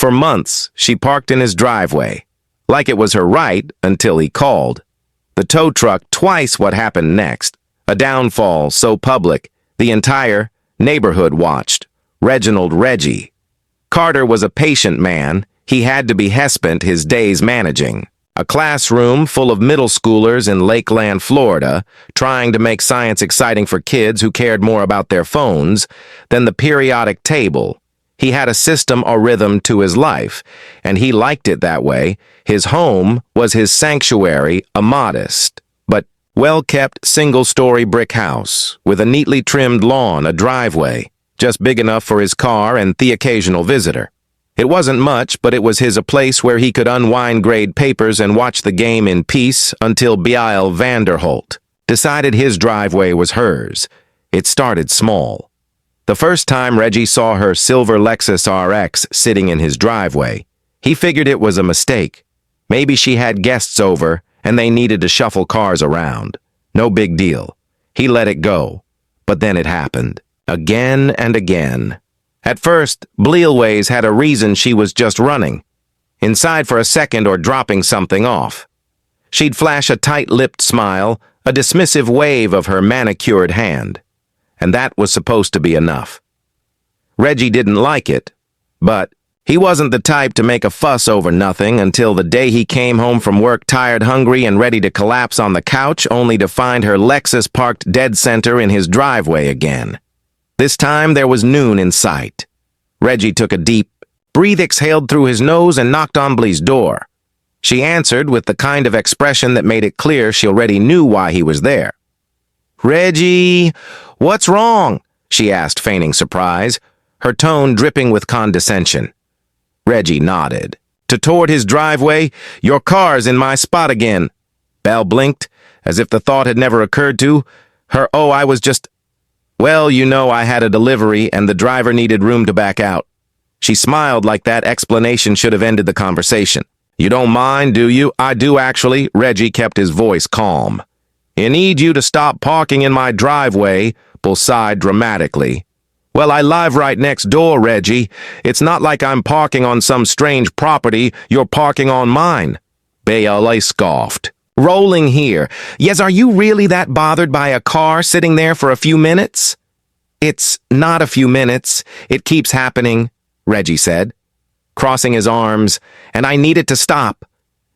For months, she parked in his driveway, like it was her right until he called. The tow truck twice what happened next. A downfall so public, the entire neighborhood watched. Reginald Reggie. Carter was a patient man. He had to be hespent his days managing. A classroom full of middle schoolers in Lakeland, Florida, trying to make science exciting for kids who cared more about their phones than the periodic table. He had a system or rhythm to his life, and he liked it that way. His home was his sanctuary, a modest, but well-kept single-story brick house with a neatly trimmed lawn, a driveway, just big enough for his car and the occasional visitor. It wasn't much, but it was a place where he could unwind grade papers and watch the game in peace until Beale Vanderholt decided his driveway was hers. It started small. The first time Reggie saw her silver Lexus RX sitting in his driveway, he figured it was a mistake. Maybe she had guests over and they needed to shuffle cars around. No big deal. He let it go. But then it happened. Again and again. At first, Blealways had a reason she was just running. Inside for a second or dropping something off. She'd flash a tight-lipped smile, a dismissive wave of her manicured hand. And that was supposed to be enough. Reggie didn't like it, but he wasn't the type to make a fuss over nothing until the day he came home from work tired, hungry, and ready to collapse on the couch only to find her Lexus parked dead center in his driveway again. This time there was noon in sight. Reggie took a deep breath, exhaled through his nose, and knocked on Blee's door. She answered with the kind of expression that made it clear she already knew why he was there. "Reggie, what's wrong?" she asked, feigning surprise, her tone dripping with condescension. Reggie nodded. Toward his driveway, "Your car's in my spot again." Belle blinked, as if the thought had never occurred to her. "Oh, I was just... Well, you know, I had a delivery and the driver needed room to back out." She smiled like that explanation should have ended the conversation. "You don't mind, do you?" "I do, actually." Reggie kept his voice calm. "I need you to stop parking in my driveway," Bull sighed dramatically. "Well, I live right next door, Reggie. It's not like I'm parking on some strange property. You're parking on mine." Beale scoffed. "Rolling here. Yes, are you really that bothered by a car sitting there for a few minutes?" "It's not a few minutes. It keeps happening," Reggie said, crossing his arms, "and I need it to stop."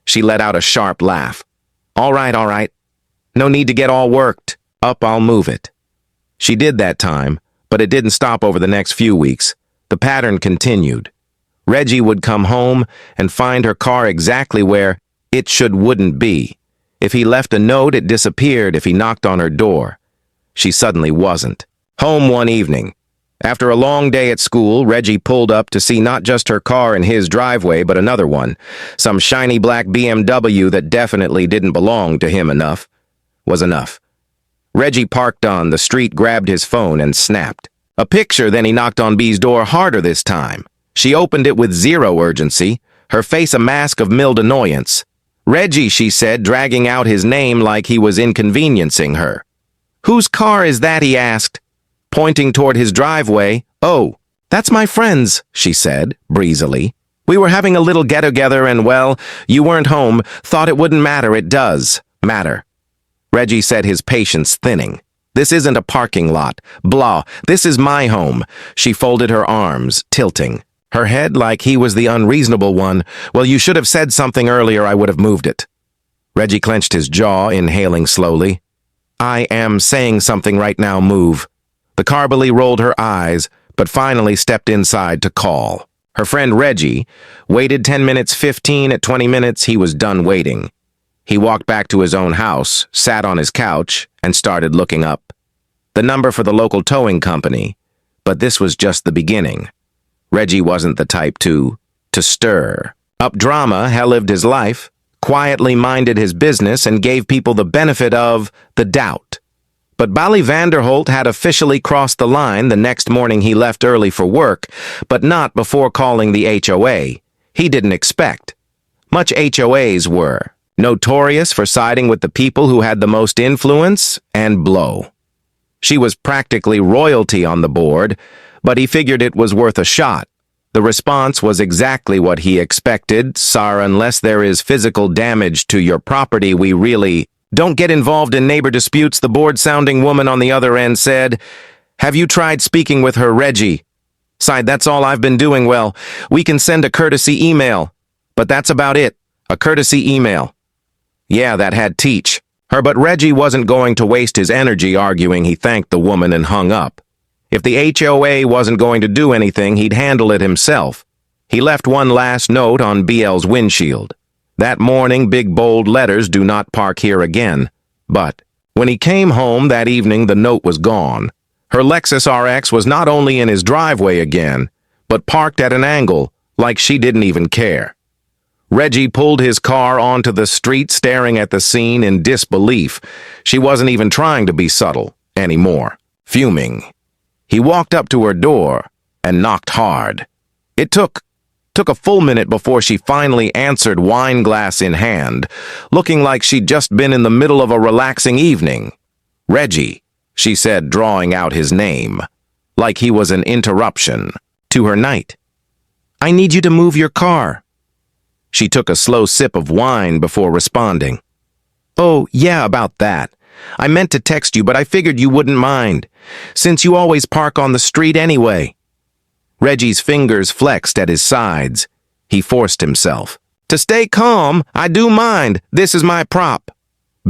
She let out a sharp laugh. All right. No need to get all worked. Up, I'll move it." She did that time, but it didn't stop over the next few weeks. The pattern continued. Reggie would come home and find her car exactly where it wouldn't be. If he left a note, it disappeared if he knocked on her door. She suddenly wasn't. Home one evening. After a long day at school, Reggie pulled up to see not just her car in his driveway, but another one. Some shiny black BMW that definitely didn't belong to him enough. Was enough. Reggie parked on the street, grabbed his phone, and snapped a picture. Then he knocked on B's door harder this time. She opened it with zero urgency, her face a mask of mild annoyance. "Reggie," she said, dragging out his name like he was inconveniencing her. "Whose car is that?" he asked, pointing toward his driveway. "Oh, that's my friend's," she said, breezily. "We were having a little get-together and, well, you weren't home. Thought it wouldn't matter. It does matter." Reggie said, his patience thinning. "This isn't a parking lot. Blah. This is my home." She folded her arms, tilting her head like he was the unreasonable one. "Well, you should have said something earlier. I would have moved it." Reggie clenched his jaw, inhaling slowly. "I am saying something right now. Move." The Carberly rolled her eyes, but finally stepped inside to call. Her friend Reggie waited 10 minutes, 15, at 20 minutes, he was done waiting. He walked back to his own house, sat on his couch, and started looking up the number for the local towing company. But this was just the beginning. Reggie wasn't the type to stir up drama. He lived his life, quietly minded his business, and gave people the benefit of the doubt. But Bally Vanderholt had officially crossed the line. The next morning he left early for work, but not before calling the HOA. He didn't expect. Much HOAs were notorious for siding with the people who had the most influence and blow. She was practically royalty on the board, but he figured it was worth a shot. The response was exactly what he expected. "Sir, unless there is physical damage to your property, we really don't get involved in neighbor disputes," the bored-sounding woman on the other end said. "Have you tried speaking with her, Reggie?" Sighed, "That's all I've been doing." "Well, we can send a courtesy email. But that's about it. A courtesy email." Yeah, that had teach her, but Reggie wasn't going to waste his energy arguing. He thanked the woman and hung up. If the HOA wasn't going to do anything, he'd handle it himself. He left one last note on BL's windshield. That morning, big bold letters, "Do not park here again." But when he came home that evening, the note was gone. Her Lexus RX was not only in his driveway again, but parked at an angle, like she didn't even care. Reggie pulled his car onto the street, staring at the scene in disbelief. She wasn't even trying to be subtle anymore. Fuming, he walked up to her door and knocked hard. It took a full minute before she finally answered, wine glass in hand, looking like she'd just been in the middle of a relaxing evening. "Reggie," she said, drawing out his name, like he was an interruption to her night. "I need you to move your car." She took a slow sip of wine before responding. "Oh, yeah, about that. I meant to text you, but I figured you wouldn't mind, since you always park on the street anyway." Reggie's fingers flexed at his sides. He forced himself to stay calm. "I do mind. This is my prop."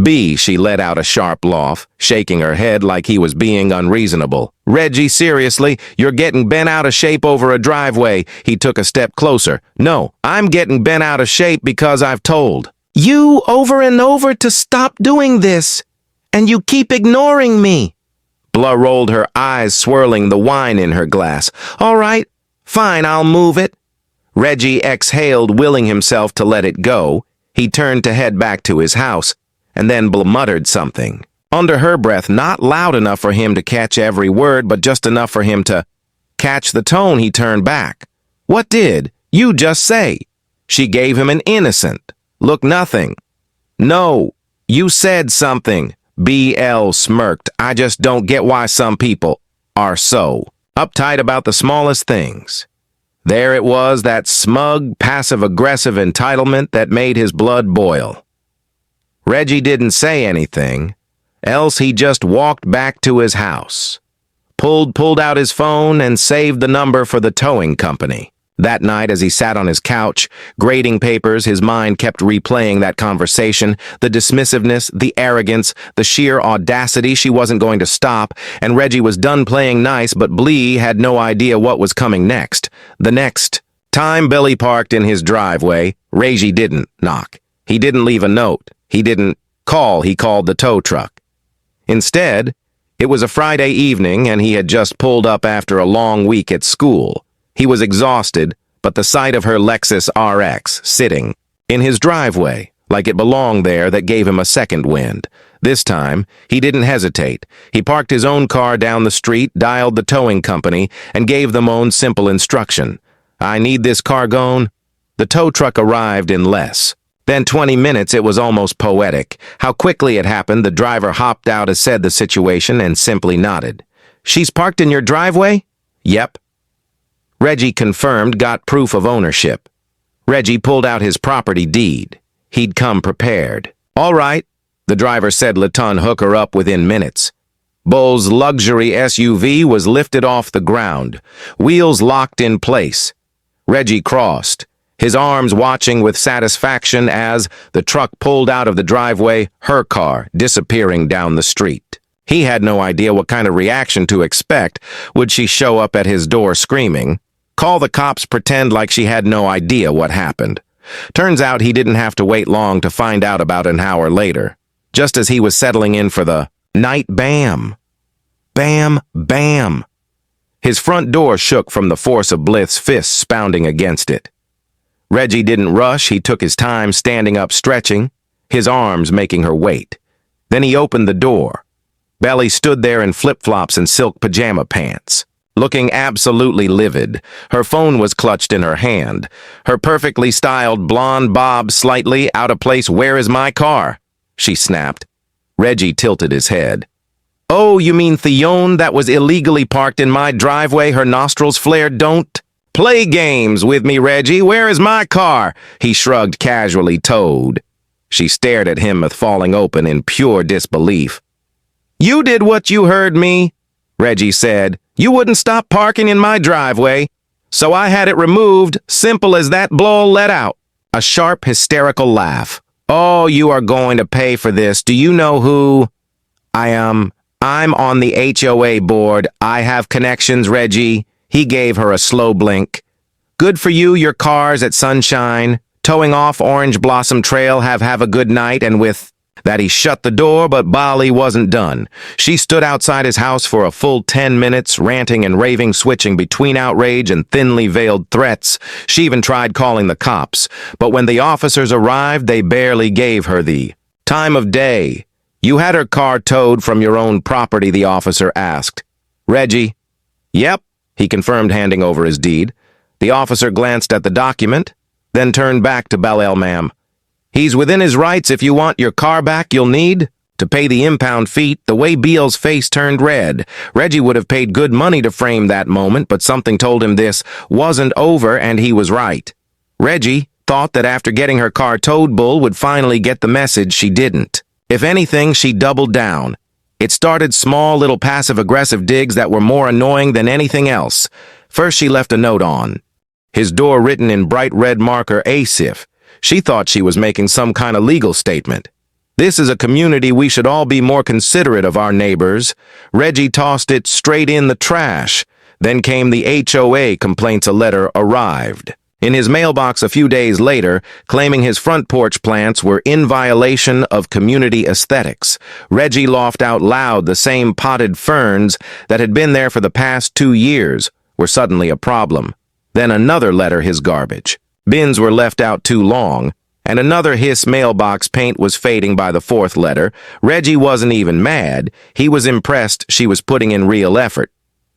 "B," she let out a sharp laugh, shaking her head like he was being unreasonable. "Reggie, seriously, you're getting bent out of shape over a driveway." He took a step closer. "No, I'm getting bent out of shape because I've told you over and over to stop doing this, and you keep ignoring me." Blah rolled her eyes, swirling the wine in her glass. "All right, fine, I'll move it." Reggie exhaled, willing himself to let it go. He turned to head back to his house, and then muttered something under her breath, not loud enough for him to catch every word, but just enough for him to catch the tone. He turned back. "What did you just say?" She gave him an innocent look. "Nothing." "No, you said something." BL smirked. "I just don't get why some people are so uptight about the smallest things." There it was, that smug, passive-aggressive entitlement that made his blood boil. Reggie didn't say anything, else he just walked back to his house, pulled out his phone and saved the number for the towing company. That night, as he sat on his couch, grading papers, his mind kept replaying that conversation, the dismissiveness, the arrogance, the sheer audacity. She wasn't going to stop, and Reggie was done playing nice, but Blee had no idea what was coming next. The next time Billy parked in his driveway, Reggie didn't knock. He didn't leave a note. He didn't call. He called the tow truck. Instead, it was a Friday evening, and he had just pulled up after a long week at school. He was exhausted, but the sight of her Lexus RX sitting in his driveway, like it belonged there, that gave him a second wind. This time, he didn't hesitate. He parked his own car down the street, dialed the towing company, and gave them own simple instruction. "I need this car gone." The tow truck arrived in less than 20 minutes. It was almost poetic how quickly it happened. The driver hopped out, assessed the situation, and simply nodded. "She's parked in your driveway?" "Yep." Reggie confirmed, got proof of ownership. Reggie pulled out his property deed. He'd come prepared. "All right," the driver said. "Laton, hook her up within minutes." Bull's luxury SUV was lifted off the ground, wheels locked in place. Reggie crossed, his arms watching with satisfaction as the truck pulled out of the driveway, her car disappearing down the street. He had no idea what kind of reaction to expect. Would she show up at his door screaming, call the cops, pretend like she had no idea what happened? Turns out he didn't have to wait long to find out. About an hour later, just as he was settling in for the night, bam, bam, bam. His front door shook from the force of Blythe's fists pounding against it. Reggie didn't rush. He took his time, standing up, stretching, his arms making her wait. Then he opened the door. Belly stood there in flip-flops and silk pajama pants, looking absolutely livid. Her phone was clutched in her hand, her perfectly styled blonde bob slightly out of place. "Where is my car?" she snapped. Reggie tilted his head. "Oh, you mean Theon, that was illegally parked in my driveway?" Her nostrils flared. "Don't Play games with me, Reggie. Where is my car? He shrugged casually, Toad. She stared at him with falling open in pure disbelief. You did what you heard me, Reggie said. You wouldn't stop parking in my driveway, so I had it removed, simple as that. Blow let out. A sharp, hysterical laugh. Oh, you are going to pay for this. Do you know who? I'm on the HOA board. I have connections, Reggie. He gave her a slow blink. Good for you, your car's at Sunshine. Towing off Orange Blossom Trail, have a good night, and with that he shut the door, but Bali wasn't done. She stood outside his house for a full 10 minutes, ranting and raving, switching between outrage and thinly veiled threats. She even tried calling the cops, but when the officers arrived, they barely gave her the time of day. You had her car towed from your own property, the officer asked. Reggie? Yep, he confirmed, handing over his deed. The officer glanced at the document, then turned back to Belle, ma'am. He's within his rights. If you want your car back, you'll need to pay the impound fee. The way Beal's face turned red. Reggie would have paid good money to frame that moment, but something told him this wasn't over, and he was right. Reggie thought that after getting her car towed, Bull would finally get the message. She didn't. If anything, she doubled down. It started small, little passive-aggressive digs that were more annoying than anything else. First, she left a note on his door, written in bright red marker, ASIF. She thought she was making some kind of legal statement. This is a community. We should all be more considerate of our neighbors. Reggie tossed it straight in the trash. Then came the HOA complaints. A letter arrived in his mailbox a few days later, claiming his front porch plants were in violation of community aesthetics. Reggie laughed out loud. The same potted ferns that had been there for the past 2 years were suddenly a problem. Then another letter, his garbage bins were left out too long, and another. His mailbox paint was fading by the 4th letter. Reggie wasn't even mad. He was impressed she was putting in real effort.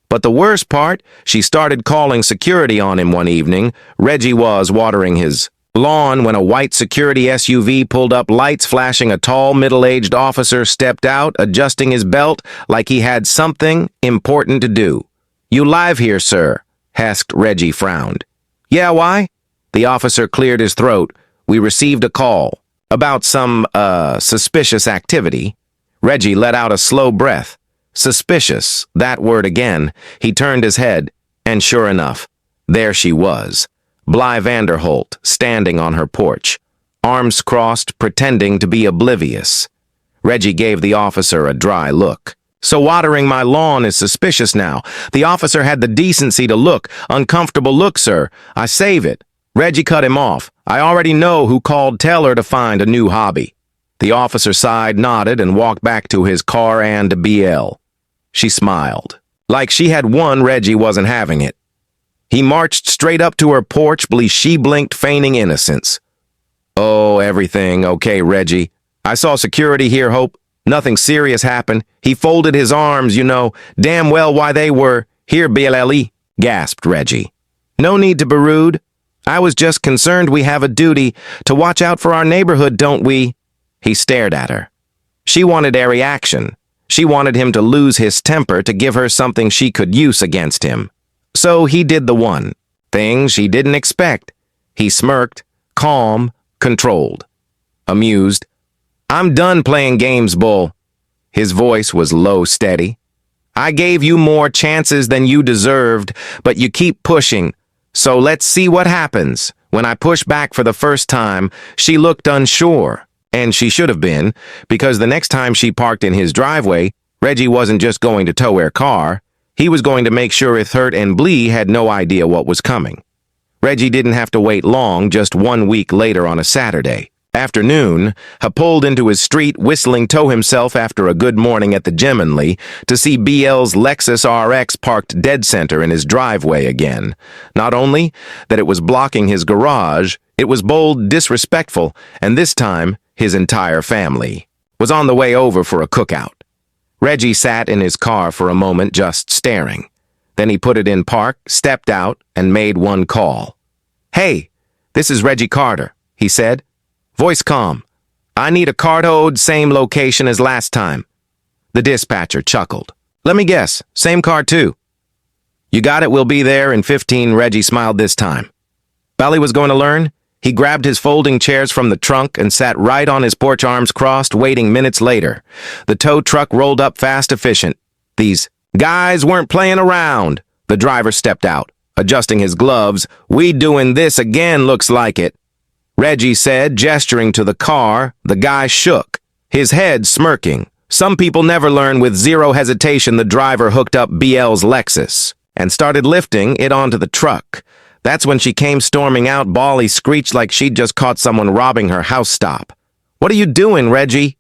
But the worst part, she started calling security on him one evening. Reggie was watering his lawn when a white security SUV pulled up, lights flashing. A tall, middle-aged officer stepped out, adjusting his belt like he had something important to do. You live here, sir? asked Reggie, frowned. Yeah, why? The officer cleared his throat. We received a call about some, suspicious activity. Reggie let out a slow breath. Suspicious, that word again. He turned his head, and sure enough, there she was, Bly Vanderholt, standing on her porch, arms crossed, pretending to be oblivious. Reggie gave the officer a dry look. So watering my lawn is suspicious now. The officer had the decency to look. Uncomfortable look, sir. I save it. Reggie cut him off. I already know who called. Tell her to find a new hobby. The officer sighed, nodded, and walked back to his car and BL. She smiled. Like she had won, Reggie wasn't having it. He marched straight up to her porch. She blinked, feigning innocence. Oh, everything okay, Reggie. I saw security here, Hope. Nothing serious happened. He folded his arms, you know, damn well why they were. Here, BLLE, gasped Reggie. No need to be rude. I was just concerned. We have a duty to watch out for our neighborhood, don't we? He stared at her. She wanted a reaction. She wanted him to lose his temper, to give her something she could use against him. So he did the one thing she didn't expect. He smirked, calm, controlled, amused. I'm done playing games, Bull. His voice was low, steady. I gave you more chances than you deserved, but you keep pushing. So let's see what happens. When I push back for the first time, she looked unsure. And she should have been, because the next time she parked in his driveway, Reggie wasn't just going to tow her car. He was going to make sure Hurt and Blee had no idea what was coming. Reggie didn't have to wait long. Just 1 week later, on a Saturday afternoon, he pulled into his street, whistling to himself after a good morning at the Geminley, to see BL's Lexus RX parked dead center in his driveway again. Not only that it was blocking his garage, it was bold, disrespectful, and this time his entire family was on the way over for a cookout. Reggie sat in his car for a moment, just staring. Then he put it in park, stepped out, and made one call. Hey, this is Reggie Carter, he said. Voice calm. I need a car towed, same location as last time. The dispatcher chuckled. Let me guess, same car too. You got it, we'll be there in 15, Reggie smiled this time. Bally was going to learn? He grabbed his folding chairs from the trunk and sat right on his porch, arms crossed, waiting minutes later. The tow truck rolled up fast, efficient. These guys weren't playing around. The driver stepped out, adjusting his gloves. We doing this again, looks like it, Reggie said, gesturing to the car. The guy shook, his head smirking. Some people never learn. With zero hesitation, the driver hooked up BL's Lexus and started lifting it onto the truck. That's when she came storming out. Bally screeched like she'd just caught someone robbing her house stop. What are you doing, Reggie?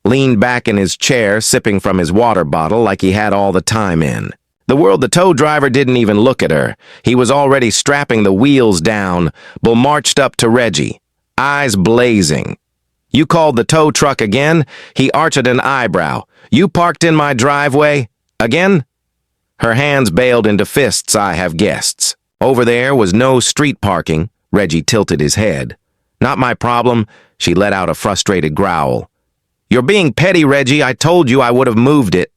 Leaned back in his chair, sipping from his water bottle like he had all the time in the world. The tow driver didn't even look at her. He was already strapping the wheels down. Bull marched up to Reggie, eyes blazing. You called the tow truck again? He arched an eyebrow. You parked in my driveway? Again? Her hands bailed into fists. I have guests. Over there was no street parking. Reggie tilted his head. Not my problem. She let out a frustrated growl. You're being petty, Reggie. I told you I would have moved it.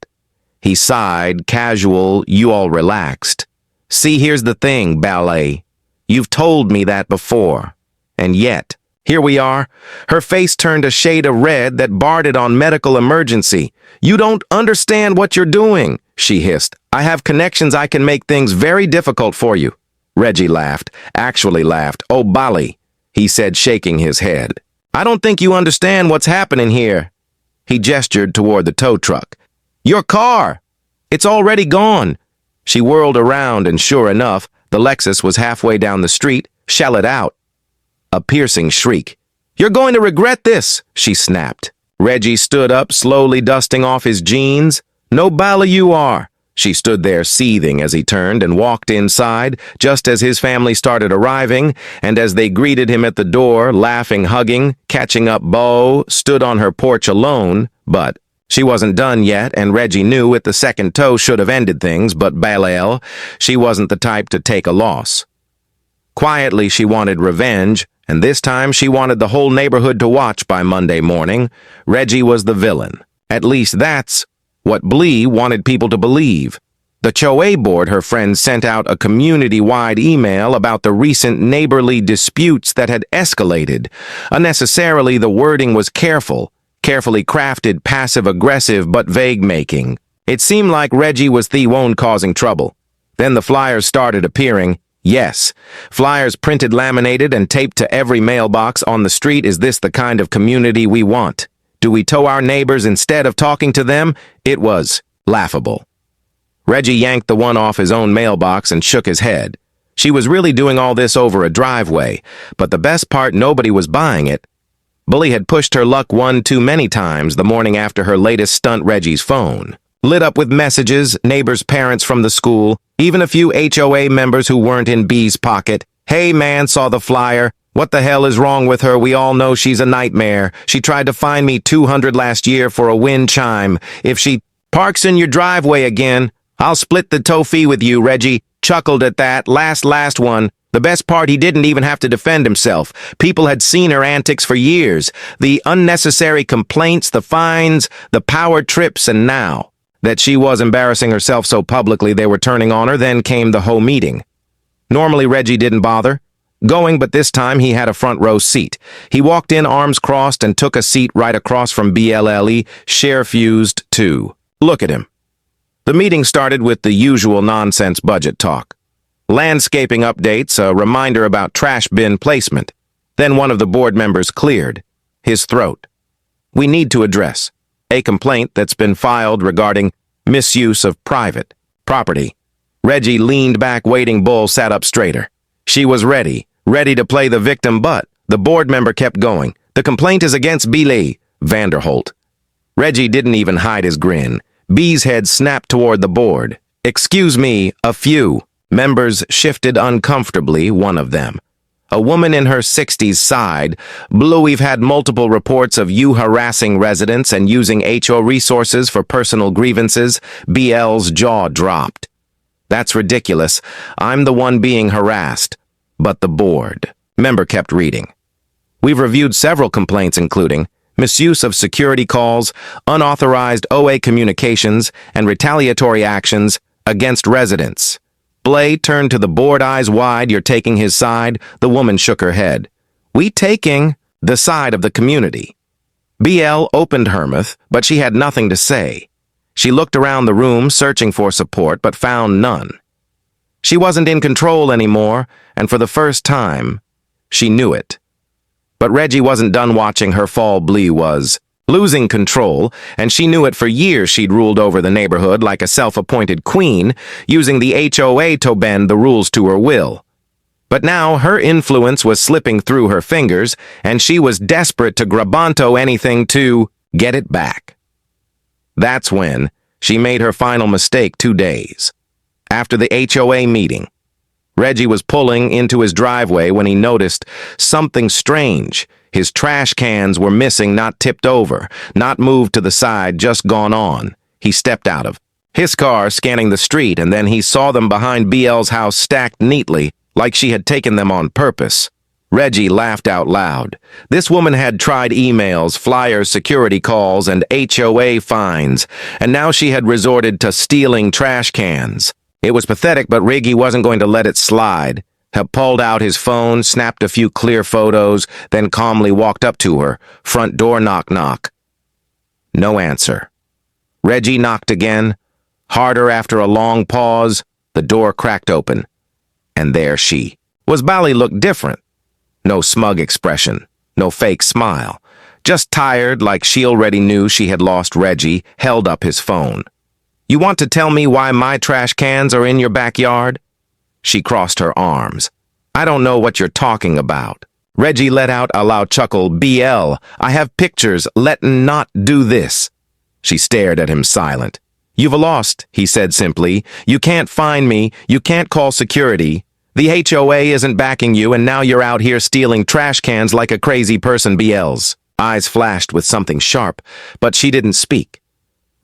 He sighed, casual. You all relaxed. See, here's the thing, Ballet. You've told me that before. And yet, here we are. Her face turned a shade of red that barred it on medical emergency. You don't understand what you're doing, she hissed. I have connections. I can make things very difficult for you. Reggie laughed, actually laughed. Oh, Bally, he said, shaking his head. I don't think you understand what's happening here. He gestured toward the tow truck. Your car! It's already gone. She whirled around, and sure enough, the Lexus was halfway down the street, shell it out. A piercing shriek. You're going to regret this, she snapped. Reggie stood up, slowly dusting off his jeans. No Bally you are. She stood there seething as he turned and walked inside, just as his family started arriving, and as they greeted him at the door, laughing, hugging, catching up. Bo stood on her porch alone, but she wasn't done yet, and Reggie knew it. The second tow should have ended things, but Balel, she wasn't the type to take a loss. Quietly, she wanted revenge, and this time she wanted the whole neighborhood to watch by Monday morning. Reggie was the villain. At least that's what Blee wanted people to believe. The HOA board, her friends, sent out a community-wide email about the recent neighborly disputes that had escalated. Unnecessarily, the wording was carefully crafted, passive-aggressive, but vague-making. It seemed like Reggie was the one causing trouble. Then the flyers started appearing. Yes, flyers printed, laminated, and taped to every mailbox on the street. Is this the kind of community we want? Do we tow our neighbors instead of talking to them? It was laughable. Reggie yanked the one off his own mailbox and shook his head. She was really doing all this over a driveway, but the best part, nobody was buying it. Bully had pushed her luck one too many times the morning after her latest stunt. Reggie's phone lit up with messages, neighbors, parents from the school, even a few HOA members who weren't in B's pocket. Hey man, saw the flyer. What the hell is wrong with her? We all know she's a nightmare. She tried to fine me $200 last year for a wind chime. If she parks in your driveway again, I'll split the tow fee with you. Reggie chuckled at that last one. The best part, he didn't even have to defend himself. People had seen her antics for years. The unnecessary complaints, the fines, the power trips, and now that she was embarrassing herself so publicly they were turning on her, then came the whole meeting. Normally Reggie didn't bother going, but this time he had a front row seat. He walked in, arms crossed, and took a seat right across from BLLE, share fused too. Look at him. The meeting started with the usual nonsense budget talk. Landscaping updates, a reminder about trash bin placement. Then one of the board members cleared his throat. We need to address a complaint that's been filed regarding misuse of private property. Reggie leaned back, waiting. Bull sat up straighter. She was ready to play the victim, but the board member kept going. The complaint is against B. Lee Vanderholt. Reggie didn't even hide his grin. B's head snapped toward the board. Excuse me, a few members shifted uncomfortably. One of them, a woman in her 60s, sighed. Blue, we've had multiple reports of you harassing residents and using HO resources for personal grievances. BL's jaw dropped. That's ridiculous. I'm the one being harassed. But the board member kept reading. We've reviewed several complaints, including misuse of security calls, unauthorized OA communications, and retaliatory actions against residents. Blay turned to the bored, eyes wide. You're taking his side? The woman shook her head. We taking the side of the community. BL opened her mouth, but she had nothing to say. She looked around the room, searching for support, but found none. She wasn't in control anymore, and for the first time, she knew it. But Reggie wasn't done watching her fall. Blee was losing control, and she knew it. For years she'd ruled over the neighborhood like a self-appointed queen, using the HOA to bend the rules to her will. But now her influence was slipping through her fingers, and she was desperate to grab onto anything to get it back. That's when she made her final mistake 2 days. After the HOA meeting, Reggie was pulling into his driveway when he noticed something strange. His trash cans were missing, not tipped over, not moved to the side, just gone on. He stepped out of his car, scanning the street, and then he saw them behind BL's house, stacked neatly, like she had taken them on purpose. Reggie laughed out loud. This woman had tried emails, flyers, security calls, and HOA fines, and now she had resorted to stealing trash cans. It was pathetic, but Reggie wasn't going to let it slide. He pulled out his phone, snapped a few clear photos, then calmly walked up to her. Front door, knock, knock. No answer. Reggie knocked again. Harder after a long pause, the door cracked open. And there she was. Bali looked different. No smug expression, no fake smile. Just tired, like she already knew she had lost. Reggie held up his phone. You want to tell me why my trash cans are in your backyard? She crossed her arms. I don't know what you're talking about. Reggie let out a loud chuckle. BL, I have pictures. Let's not do this. She stared at him, silent. You've lost, he said simply. You can't find me. You can't call security. The HOA isn't backing you, and now you're out here stealing trash cans like a crazy person. BL's eyes flashed with something sharp, but she didn't speak.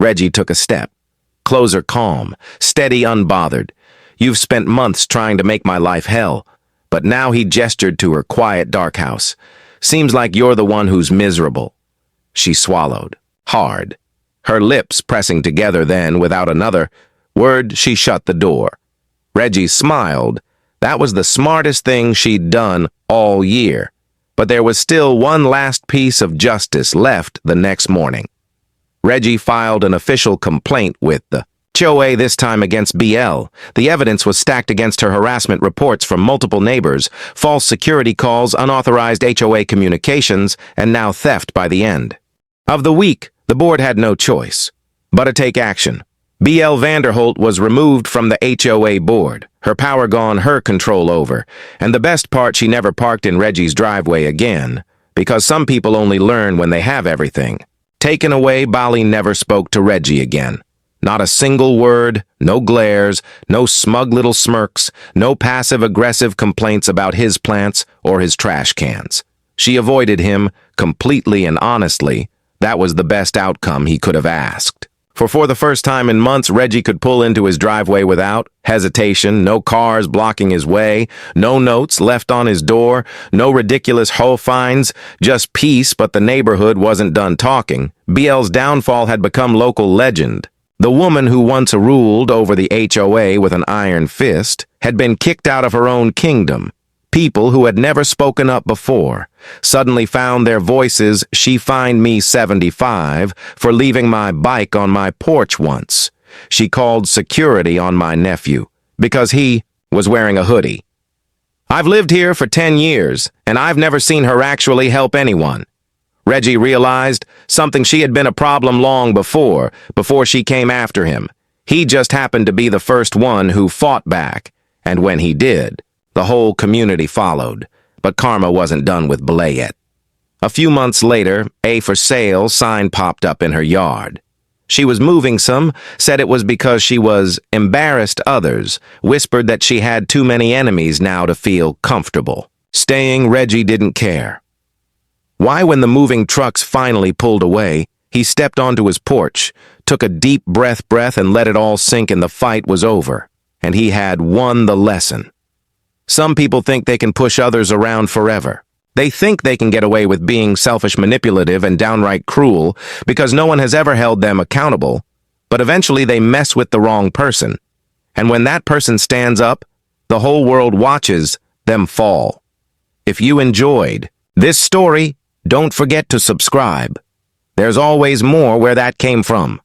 Reggie took a step. Closer, calm, steady, unbothered. You've spent months trying to make my life hell. But now he gestured to her quiet, dark house. Seems like you're the one who's miserable. She swallowed, hard. Her lips pressing together, then, without another word, she shut the door. Reggie smiled. That was the smartest thing she'd done all year. But there was still one last piece of justice left the next morning. Reggie filed an official complaint with the HOA, this time against BL. The evidence was stacked against her: harassment reports from multiple neighbors, false security calls, unauthorized HOA communications, and now theft by the end of the week. The board had no choice but to take action. BL Vanderholt was removed from the HOA board, her power gone, her control over. And the best part, she never parked in Reggie's driveway again, because some people only learn when they have everything taken away. Bali never spoke to Reggie again. Not a single word, no glares, no smug little smirks, no passive-aggressive complaints about his plants or his trash cans. She avoided him completely, and honestly, that was the best outcome he could have asked. For the first time in months, Reggie could pull into his driveway without hesitation, no cars blocking his way, no notes left on his door, no ridiculous HOA fines, just peace. But the neighborhood wasn't done talking. BL's downfall had become local legend. The woman who once ruled over the HOA with an iron fist had been kicked out of her own kingdom. People who had never spoken up before suddenly found their voices. She fined me $75 for leaving my bike on my porch once. She called security on my nephew because he was wearing a hoodie. I've lived here for 10 years, and I've never seen her actually help anyone. Reggie realized something: she had been a problem long before she came after him. He just happened to be the first one who fought back, and when he did, the whole community followed. But karma wasn't done with Belay yet. A few months later, a for sale sign popped up in her yard. She was moving some, said it was because she was embarrassed. Others whispered that she had too many enemies now to feel comfortable staying. Reggie didn't care. Why, when the moving trucks finally pulled away, he stepped onto his porch, took a deep breath and let it all sink in. The fight was over, and he had won the lesson. Some people think they can push others around forever. They think they can get away with being selfish, manipulative, and downright cruel because no one has ever held them accountable, but eventually they mess with the wrong person, And when that person stands up, the whole world watches them fall. If you enjoyed this story, don't forget to subscribe. There's always more where that came from.